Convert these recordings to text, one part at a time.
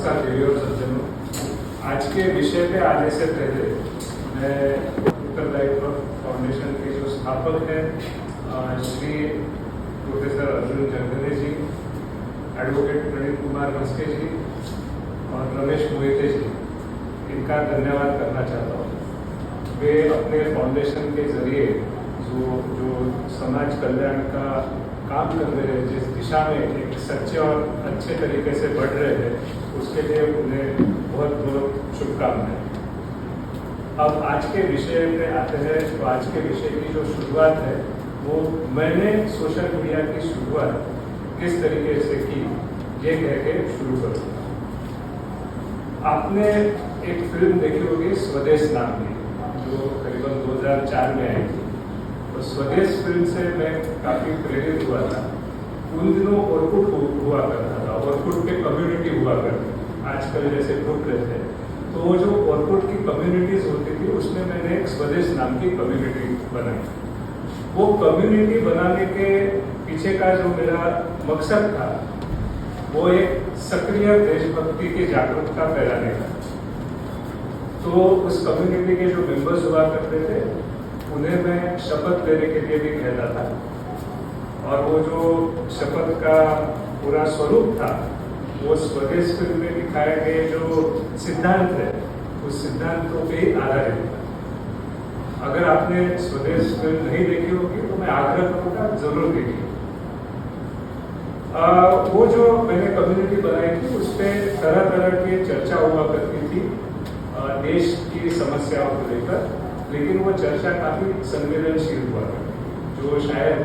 नमस्कार देवी और सज्जनों। आज के विषय पे आने से पहले मैं उत्तरदायित्व फाउंडेशन के जो स्थापक हैं श्री प्रोफेसर अर्जुन जंगले जी, एडवोकेट प्रदीप कुमार मस्के जी और रमेश मोहिते जी, इनका धन्यवाद करना चाहता हूँ। वे अपने फाउंडेशन के जरिए जो समाज कल्याण का काम कर रहे हैं, जिस दिशा में एक सच्चे और अच्छे तरीके से बढ़ रहे हैं, उसके लिए उन्हें बहुत बहुत शुभकामनाएं। अब आज के विषय पे आते हैं। तो आज के विषय की जो शुरुआत है वो मैंने सोशल मीडिया की शुरुआत किस तरीके से की, ये कह के शुरू करूँगा। आपने एक फिल्म देखी होगी स्वदेश नाम की, जो करीबन 2004 में आई थी। तो स्वदेश फिल्म से मैं काफ़ी प्रेरित हुआ था। उन दिनों ऑर्कुट हुआ करता था, ऑर्कुट पे कम्युनिटी हुआ करती, आजकल जैसे ग्रुप रहते हैं। तो वो जो ऑर्कुट की कम्युनिटीज होती थी, उसमें मैंने एक स्वदेश नाम की कम्युनिटी बनाई। वो कम्युनिटी बनाने के पीछे का जो मेरा मकसद था, वो एक सक्रिय देशभक्ति की जागरूकता फैलाने का। तो उस कम्युनिटी के जो मेंबर्स हुआ करते थे, उन्हें मैं शपथ लेने के लिए भी कहता था। और वो जो शपथ का पूरा स्वरूप था, वो स्वदेश फिल्म में दिखाए गए जो सिद्धांत है, उस सिद्धांतों पे ही आधारित था। अगर आपने स्वदेश फिल्म नहीं देखी होगी तो मैं आग्रह करूँगा जरूर देखिए। वो जो मैंने कम्युनिटी बनाई थी, उस पर तरह तरह की चर्चा हुआ करती थी देश की समस्याओं को लेकर, लेकिन वो चर्चा काफी संवेदनशील हुआ करती, जो शायद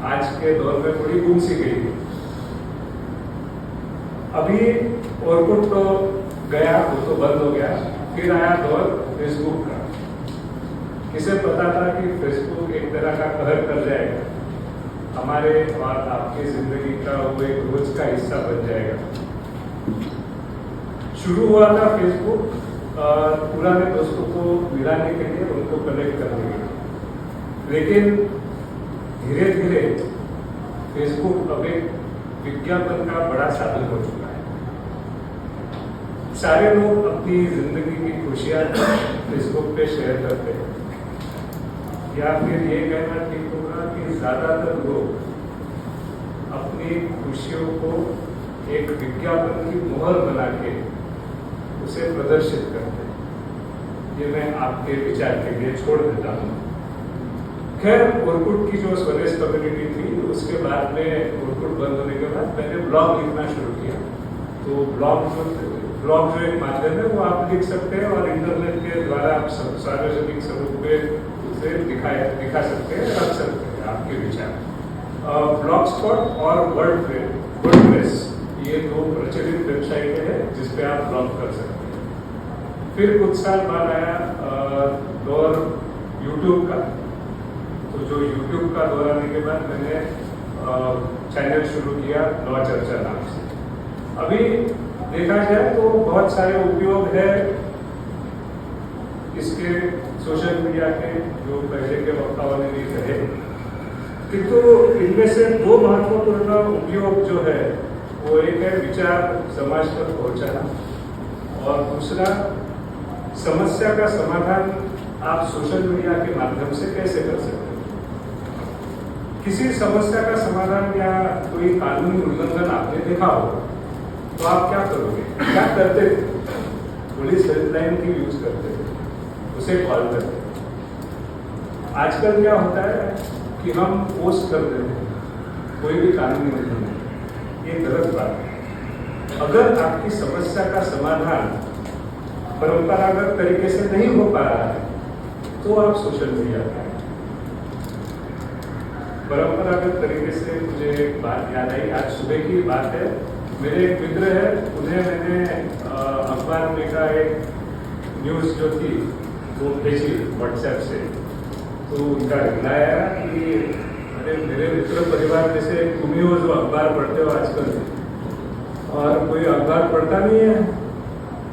आज के दौर में थोड़ी गुम सी गई है। अभी ऑर्कुट तो गया, वो तो बंद हो गया। फिर आया दौर फेसबुक का। किसे पता था कि फेसबुक एक तरह का कहर कर जाएगा, हमारे और आपकी जिंदगी का वो एक रोज का हिस्सा बन जाएगा। शुरू हुआ था फेसबुक पुराने दोस्तों को मिलाने के लिए, उनको कनेक्ट करने के लिए, लेकिन धीरे धीरे फेसबुक अब एक विज्ञापन का बड़ा साधन हो चुका है। सारे लोग अपनी जिंदगी की खुशियां फेसबुक पे शेयर करते हैं, या फिर ये कहना ठीक होगा कि ज्यादातर लोग अपनी खुशियों को एक विज्ञापन की मोहर बना के उसे प्रदर्शित करते हैं। ये मैं आपके विचार के लिए छोड़ देता हूँ। खैर, ऑर्कुट की जो स्वदेश कम्युनिटी थी, उसके बाद में ऑर्कुट बंद होने के बाद मैंने ब्लॉग लिखना शुरू किया। तो ब्लॉग जो एक माध्यम है, वो आप लिख सकते हैं और इंटरनेट के द्वारा आप सार्वजनिक स्वरूप में उसे दिखा सकते हैं, रख सकते हैं आपके विचार। ब्लॉग स्पॉट और वर्डप्रेस, ये दो प्रचलित वेबसाइटें हैं जिस पे आप ब्लॉग कर सकते हैं। फिर कुछ साल बाद आया दौर यूट्यूब का। तो जो यूट्यूब का दौर आने के बाद मैंने चैनल शुरू किया लॉ चर्चा नाम से। अभी देखा जाए तो बहुत सारे उपयोग है इसके, सोशल मीडिया के, जो पहले के वक्ताओं ने भी कहे, किंतु इनमें से दो महत्वपूर्ण उपयोग जो है, वो एक है विचार समाज तक पहुंचाना, और दूसरा समस्या का समाधान आप सोशल मीडिया के माध्यम से कैसे कर सकते हैं। किसी समस्या का समाधान या कोई कानूनी उल्लंघन आपने देखा हो, तो आप क्या करोगे? क्या करते थे? पुलिस हेल्पलाइन की यूज करते थे, उसे कॉल करते थे। आजकल क्या होता है कि हम पोस्ट कर देते हैं कोई भी कानूनी उल्लंघन, ये गलत बात है। अगर आपकी समस्या का समाधान परंपरागत तरीके से नहीं हो पा रहा है, तो आप सोशल मीडिया पर आए। परंपरागत तरीके से मुझे एक बात याद आई, आज सुबह की बात है। मेरे एक मित्र है, उन्हें मैंने अखबार में का एक न्यूज़ जो थी वो भेजी व्हाट्सएप से। तो उनका रिप्लाई आया कि अरे मेरे मित्र परिवार में से तुम ही हो जो अखबार पढ़ते हो आजकल, और कोई अखबार पढ़ता नहीं है,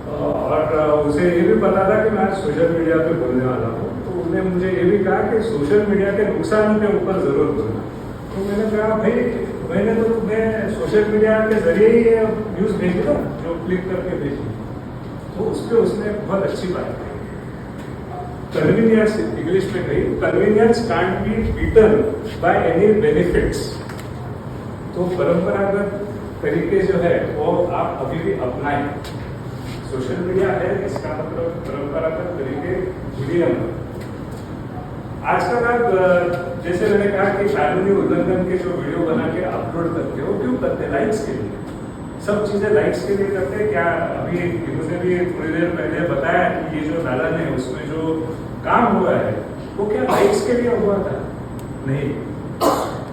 और उसे ये भी पता था कि मैं आज सोशल मीडिया पे बोलने वाला हूँ। तो उन्होंने मुझे ये भी कहा कि सोशल मीडिया के नुकसान के ऊपर जरूर बोलना। तो मैंने कहा भाई, मैंने तो तुम्हें सोशल मीडिया के जरिए ही न्यूज़ भेजी ना, क्लिक करके भेजी, तो उस पर उसने बहुत अच्छी बात कही। कन्वीनियंस इंग्लिश में कही, convenience can't be beaten by any benefits. तो परंपरागत तरीके जो है वो आप अभी भी अपनाएं। सोशल मीडिया है, इसका मतलब परंपरागत तरीके भूलिए मत। आजकल आप जैसे मैंने कहा कि कानूनी उल्लंघन के जो वीडियो बना के अपलोड करते हो, क्यों करते हैं? लाइक्स के लिए। सब चीजें लाइक्स के लिए करते हैं क्या? अभी इन्होंने भी थोड़ी देर पहले बताया कि ये जो नालन है उसमें जो काम हुआ है वो क्या लाइक्स के लिए हुआ था? नहीं,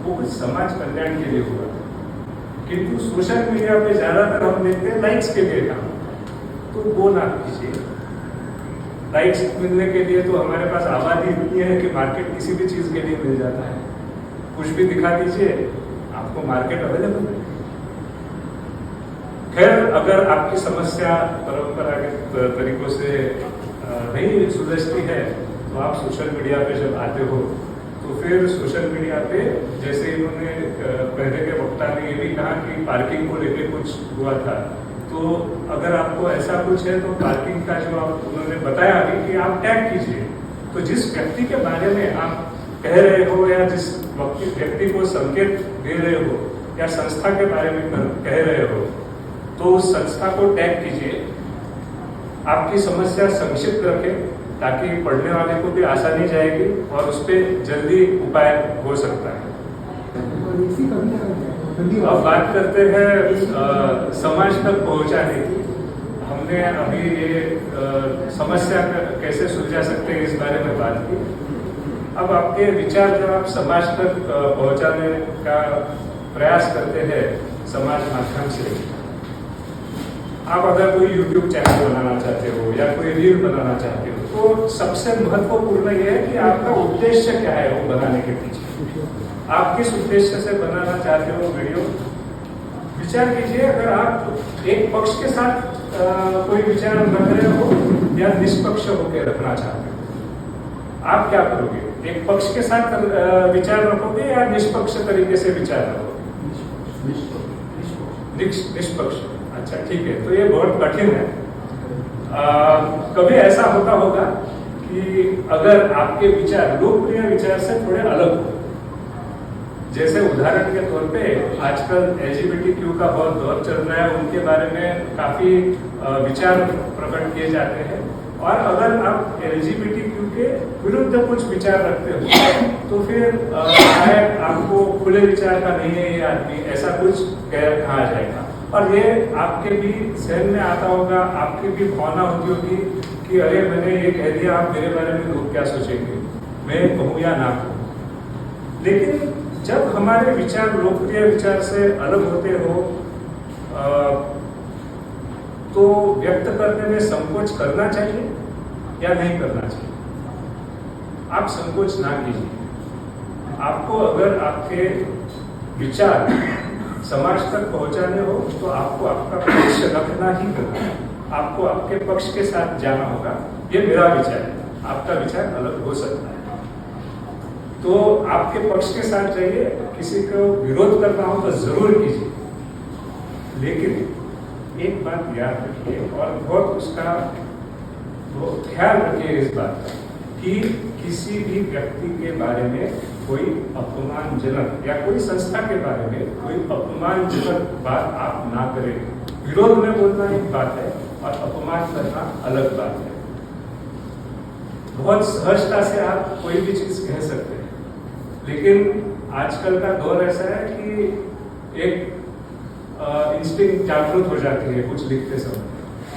वो कुछ समाज कल्याण के लिए हुआ था। किंतु सोशल मीडिया पे ज्यादातर हम देखते हैं लाइक्स के लिए काम, तो वो ना कीजिए। लाइक्स मिलने के लिए तो हमारे पास आबादी इतनी है कि मार्केट किसी भी चीज के लिए मिल जाता है। कुछ भी दिखा दीजिए, आपको मार्केट अवेलेबल है। खैर, अगर आपकी समस्या परंपरागत तरीकों से नहीं सुलझती है तो आप सोशल मीडिया पे जब आते हो तो फिर सोशल मीडिया पे, जैसे इन्होंने पहले के वक्ता ने ये भी कहा कि पार्किंग को लेकर कुछ हुआ था, तो अगर आपको ऐसा कुछ है तो पार्किंग का जो आप उन्होंने बताया अभी कि आप टैग कीजिए। तो जिस व्यक्ति के बारे में आप कह रहे हो या जिस व्यक्ति को संकेत दे रहे हो या संस्था के बारे में कह रहे हो, तो उस संस्था को टैग कीजिए। आपकी समस्या संक्षिप्त रखें ताकि पढ़ने वाले को भी आसानी जाएगी और उस पर जल्दी उपाय हो सकता है। अब बात करते हैं समाज तक पहुंचाने की। हमने अभी ये समस्या कैसे सुलझा सकते हैं इस बारे में बात की। अब आपके विचार जब आप समाज तक पहुंचाने का प्रयास करते हैं समाज माध्यम से, आप अगर कोई YouTube चैनल बनाना चाहते हो या कोई रील बनाना चाहते हो, तो सबसे महत्वपूर्ण यह है कि आपका उद्देश्य क्या है वो बनाने के पीछे। आप किस उद्देश्य से बनाना चाहते हो वीडियो, विचार कीजिए। अगर आप एक पक्ष के साथ कोई विचार रख रहे हो या निष्पक्ष होकर रखना चाहते हो, आप क्या करोगे? एक पक्ष के साथ विचार रखोगे या निष्पक्ष तरीके से विचार रखोगे? निष्पक्ष। अच्छा, ठीक है। तो ये बहुत कठिन है। कभी ऐसा होता होगा कि अगर आपके विचार लोकप्रिय विचार से थोड़े अलग हो, जैसे उदाहरण के तौर पे आजकल LGBTQ का बहुत दौर चल रहा है, उनके बारे में काफी विचार प्रकट किए जाते हैं, और अगर आप LGBTQ के विरुद्ध कुछ विचार रखते हो तो फिर शायद आपको खुले विचार का नहीं है ये आदमी, ऐसा कुछ कहा जाएगा। और ये आपके भी जहन में आता होगा, आपकी भी भावना होती होगी कि अरे मैंने ये कह दिया, आप मेरे बारे में लोग क्या सोचेंगे, मैं कहूँ या ना कहूँ। लेकिन जब हमारे विचार लोकप्रिय विचार से अलग होते हो तो व्यक्त करने में संकोच करना चाहिए या नहीं करना चाहिए? आप संकोच ना कीजिए। आपको अगर आपके विचार समाज तक पहुंचाने हो तो आपको आपका पक्ष रखना ही करना है, आपको आपके पक्ष के साथ जाना होगा। ये मेरा विचार है, आपका विचार अलग हो सकता है, तो आपके पक्ष के साथ जाइए। किसी को विरोध करना हो तो जरूर कीजिए, लेकिन एक बात याद रखिए और बहुत उसका ख्याल रखिए इस बात का कि किसी भी व्यक्ति के बारे में कोई अपमानजनक या कोई संस्था के बारे में कोई अपमानजनक बात आप ना करें। विरोध में बोलना एक बात है और अपमान करना अलग बात है। बहुत सहजता से आप कोई भी चीज कह सकते हैं, लेकिन आजकल का दौर ऐसा है कि एक इंस्टिंक्ट जागृत हो जाती है कुछ लिखते समय,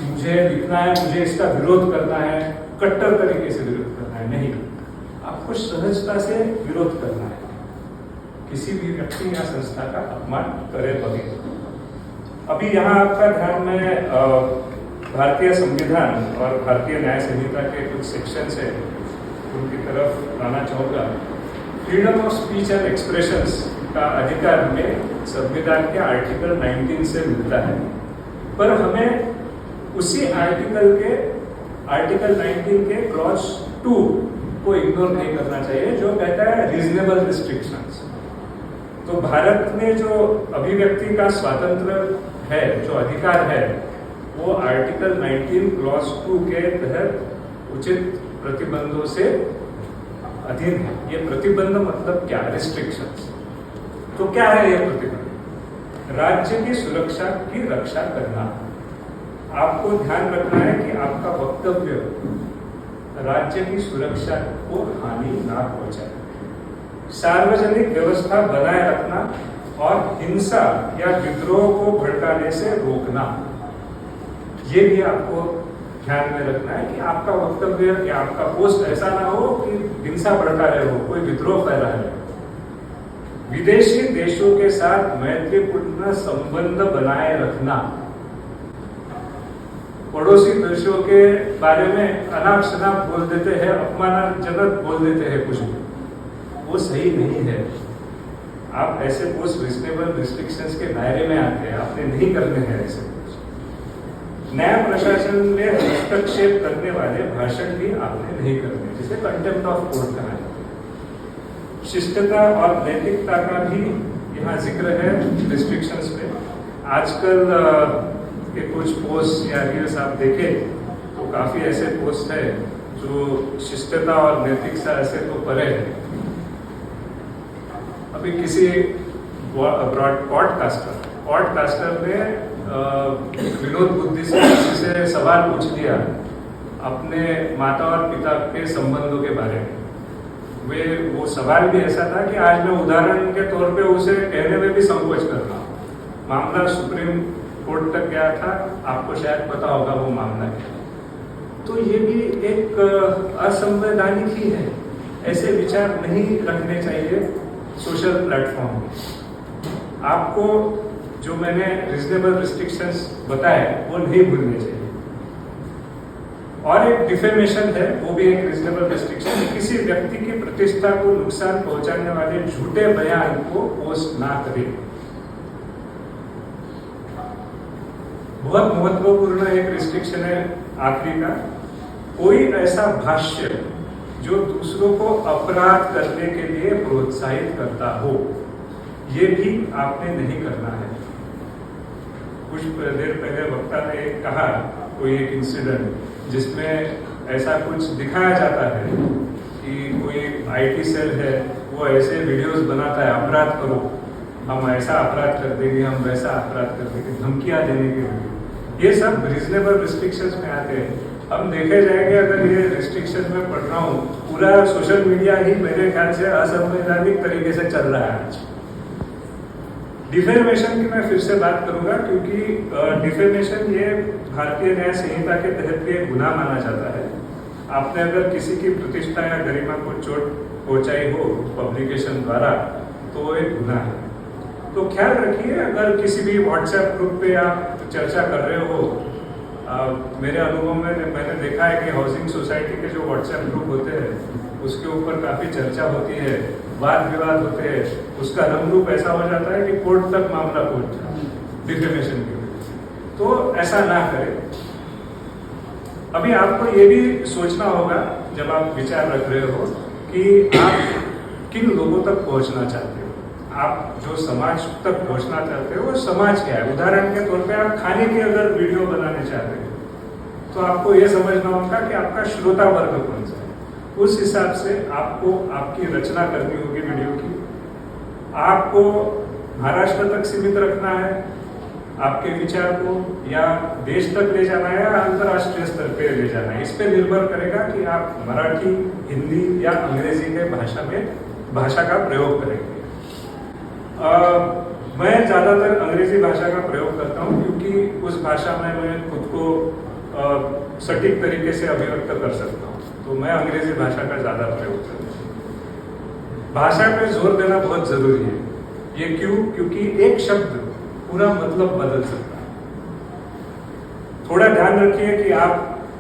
मुझे लिखना है, मुझे इसका विरोध करना है, कट्टर तरीके से विरोध करना है। नहीं, आपको सहजता से विरोध करना है, किसी भी व्यक्ति या संस्था का अपमान करे बगैर। अभी यहाँ आपका ध्यान में भारतीय संविधान और भारतीय न्याय संहिता के कुछ सेक्शंस है, उनकी तरफ लाना चाहूँगा। Freedom of speech and expressions का अधिकार हमें संविधान के आर्टिकल 19 से मिलता है, पर हमें उसी आर्टिकल 19 के क्लॉज 2 को इग्नोर नहीं करना चाहिए, जो कहता है रीजनेबल रिस्ट्रिक्शंस। तो भारत में जो अभिव्यक्ति का स्वातंत्र है, जो अधिकार है, वो आर्टिकल 19 क्लॉज 2 के तहत उचित प्रतिबंधों से अधीन है। ये प्रतिबंध मतलब क्या? रिस्ट्रिक्शंस। तो क्या है ये प्रतिबंध? राज्य की सुरक्षा की रक्षा करना। आपको ध्यान रखना है कि आपका वक्तव्य राज्य की सुरक्षा को हानि ना पहुंचाए, सार्वजनिक व्यवस्था बनाए रखना और हिंसा या विद्रोह को भड़काने से रोकना। ये भी आपको ध्यान में रखना है कि आपका वक्तव्य या आपका पोस्ट ऐसा ना हो कि हिंसा भड़का रहे हो, कोई विद्रोह फैला रहे हो। विदेशी देशों के साथ मैत्रीपूर्ण संबंध बनाए रखना। पड़ोसी देशों के बारे में अनाप शनाप बोल देते हैं, अपमानजनक बोल देते हैं, कुछ भी वो सही नहीं है। आप ऐसे पोस्ट रीजनेबल रिस्ट्रिक्शंस के दायरे में आते हैं, आपने नहीं करने हैं ऐसे। न्याय प्रशासन में हस्तक्षेप करने वाले भाषण भी आपने नहीं करने, जिसे कंटेम्प्ट ऑफ कोर्ट कहा जाता है। शिष्टता और नैतिकता का भी यहाँ जिक्र है रिस्ट्रिक्शंस में। आजकल के कुछ पोस्ट या रील्स आप देखें तो काफी ऐसे पोस्ट है जो शिष्टता और नैतिकता से तो परे है। अभी किसी पॉडकास्टर ने विनोद बुद्धि से किसी से सवाल पूछ दिया अपने माता और पिता के संबंधों के बारे में। वो सवाल भी ऐसा था कि आज मैं उदाहरण के तौर पे उसे कहने में भी संकोच कर रहा हूँ। मामला सुप्रीम कोर्ट तक गया था, आपको शायद पता होगा वो मामला क्या। तो ये भी एक असंवैधानिक ही है। ऐसे विचार नहीं रखने चाहिए सोशल प्लेटफॉर्म पे। आपको जो मैंने रीजनेबल रिस्ट्रिक्शंस बताए वो नहीं भूलने चाहिए। और एक डिफेमेशन है, वो भी एक रीजनेबल रिस्ट्रिक्शन। किसी व्यक्ति की प्रतिष्ठा को नुकसान पहुंचाने वाले झूठे बयान को पोस्ट ना करें। बहुत महत्वपूर्ण एक रिस्ट्रिक्शन है आखिरी का, कोई ऐसा भाष्य जो दूसरों को अपराध करने के लिए प्रोत्साहित करता हो, ये भी आपने नहीं करना है। कुछ देर पहले वक्ता ने कहा कोई एक इंसिडेंट जिसमें ऐसा कुछ दिखाया जाता है कि कोई आईटी सेल है, वो ऐसे वीडियोस बनाता है, अपराध करो, हम ऐसा अपराध कर देंगे, हम वैसा अपराध कर देंगे, धमकियां देने के लिए। ये सब रीजनेबल रिस्ट्रिक्शंस में आते हैं। हम देखे जाएंगे, अगर ये रिस्ट्रिक्शन में पढ़ रहा हूँ, पूरा सोशल मीडिया ही मेरे ख्याल से असंवैधानिक तरीके से चल रहा है आज। डिफेमेशन की मैं फिर से बात करूंगा, क्योंकि डिफेमेशन ये भारतीय न्याय संहिता के तहत भी एक गुनाह माना जाता है। आपने अगर किसी की प्रतिष्ठा या गरिमा को चोट पहुंचाई हो पब्लिकेशन द्वारा, तो वो एक गुनाह है। तो ख्याल रखिए, अगर किसी भी व्हाट्सएप ग्रुप पे आप चर्चा कर रहे हो, मेरे अनुभव में मैंने देखा है कि हाउसिंग सोसाइटी के जो व्हाट्सएप ग्रुप होते हैं उसके ऊपर काफी चर्चा होती है, वाद विवाद होते हैं, उसका रंग रूप ऐसा हो जाता है कि कोर्ट तक मामला पहुंच जाता है डिफेमेशन की वजह से। तो ऐसा ना करें। अभी आपको ये भी सोचना होगा जब आप विचार रख रहे हो कि आप किन लोगों तक पहुंचना चाहते हो। आप जो समाज तक पहुंचना चाहते हो वो समाज क्या है। उदाहरण के तौर पे आप खाने की अगर वीडियो बनाने चाहते हो तो आपको ये समझना होगा कि आपका श्रोता वर्ग कौन सा है। उस हिसाब से आपको आपकी रचना करनी होगी वीडियो की। आपको महाराष्ट्र तक सीमित रखना है आपके विचार को, या देश तक ले जाना है, या अंतर्राष्ट्रीय स्तर पे ले जाना है। इस पे निर्भर करेगा कि आप मराठी, हिंदी या अंग्रेजी के भाषा का प्रयोग करेंगे। मैं ज्यादातर अंग्रेजी भाषा का प्रयोग करता हूँ, क्योंकि उस भाषा में मैं खुद को सटीक तरीके से अभिव्यक्त कर सकता हूँ। तो मैं अंग्रेजी भाषा का ज्यादा प्रयोग करता हूँ। भाषा पे जोर देना बहुत जरूरी है। ये क्यों? क्योंकि एक शब्द पूरा मतलब बदल सकता है। थोड़ा ध्यान रखिए कि आप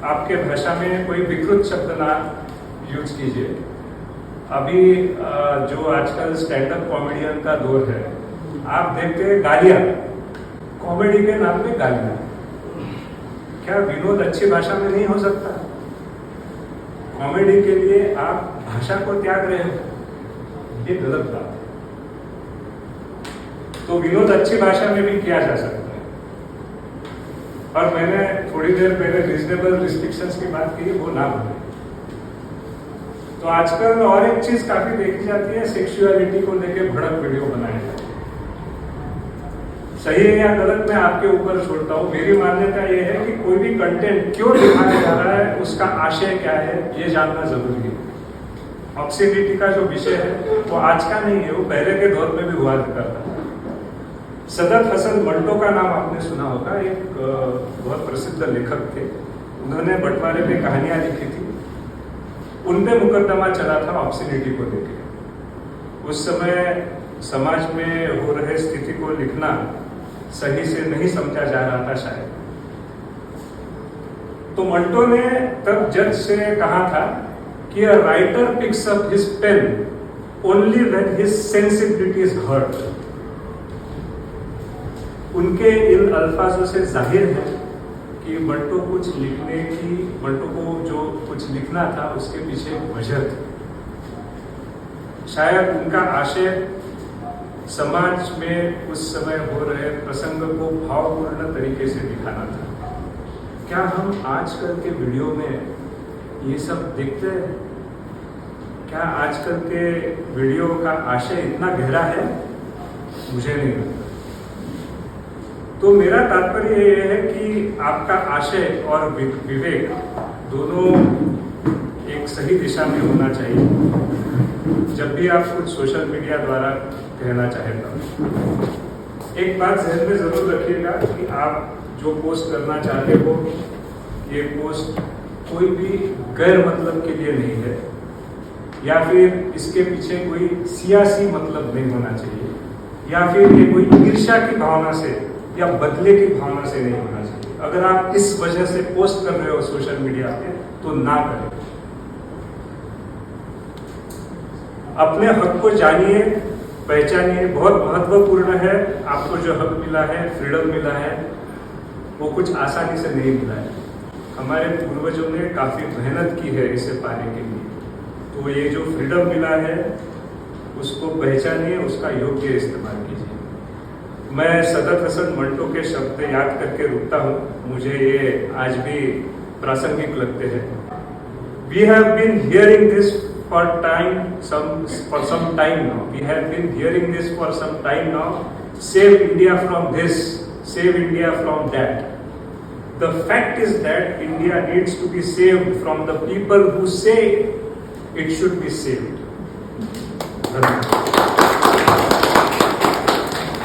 आपके भाषा में कोई विकृत शब्द ना यूज कीजिए। अभी जो आजकल स्टैंड अप कॉमेडियन का दौर है, आप देखते हैं गालियां, कॉमेडी के नाम पे गालियां। क्या विनोद अच्छी भाषा में नहीं हो सकता? कॉमेडी के लिए आप भाषा को त्याग रहे हो, ये गलत बात है। तो विनोद अच्छी भाषा में भी किया जा सकता है। और मैंने थोड़ी देर पहले रीजनेबल रिस्ट्रिक्शंस की बात की, वो ना भूलें। तो आजकल और एक चीज काफी देखी जाती है, सेक्सुअलिटी को लेके भड़क वीडियो बनाए जाते हैं। सही है या गलत मैं आपके ऊपर छोड़ता हूँ। मेरी मान्यता यह है कि कोई भी कंटेंट क्यों दिखाया जा रहा है, उसका आशय क्या है, ये जानना जरूरी है। ऑब्स्सेनिटी का जो विषय है वो आज का नहीं है, वो पहले के दौर में भी हुआ करता था। सदत हसन मंटो का नाम आपने सुना होगा, एक बहुत प्रसिद्ध लेखक थे। उन्होंने बंटवारे पे कहानियां लिखी थी, उनपे मुकदमा चला था ऑब्स्सेनिटी को लेकर। उस समय समाज में हो रहे स्थिति को लिखना सही से नहीं समझा जा रहा था शायद। तो मंटो ने तब जज से कहा था कि a writer picks up his pen only when his sensibility is hurt। उनके इन अल्फाजों से जाहिर है कि मंटो को जो कुछ लिखना था उसके पीछे वजह थी। शायद उनका आशय समाज में उस समय हो रहे प्रसंग को भावपूर्ण तरीके से दिखाना था। क्या हम आजकल के वीडियो में ये सब देखते हैं? क्या आजकल के वीडियो का आशय इतना गहरा है? मुझे नहीं लगता। तो मेरा तात्पर्य ये है कि आपका आशय और विवेक दोनों एक सही दिशा में होना चाहिए जब भी आप कुछ सोशल मीडिया द्वारा कहना चाहें तब। एक बात ध्यान में जरूर रखिएगा कि आप जो पोस्ट करना चाहते हो, ये पोस्ट कोई भी गैर मतलब के लिए नहीं है, या फिर इसके पीछे कोई सियासी मतलब नहीं होना चाहिए, या फिर ये कोई ईर्ष्या की भावना से या बदले की भावना से नहीं होना चाहिए। अगर आप इस वजह से पोस्ट कर रहे हो सोशल मीडिया पे तो ना करें। अपने हक को जानिए, पहचानिए। बहुत महत्वपूर्ण है। आपको जो हक मिला है, फ्रीडम मिला है, वो कुछ आसानी से नहीं मिला है। हमारे पूर्वजों ने काफी मेहनत की है इसे पाने के लिए। तो ये जो फ्रीडम मिला है उसको पहचानिए, उसका योग्य इस्तेमाल कीजिए। मैं सदत हसन मंटो के शब्द याद करके रुकता हूँ, मुझे ये आज भी प्रासंगिक लगते हैं। We have been hearing this for some time now. We have been hearing this for some time now. Save India from this, save India from that. The fact is that India needs to be saved from the people who say it should be saved. धन्यवाद।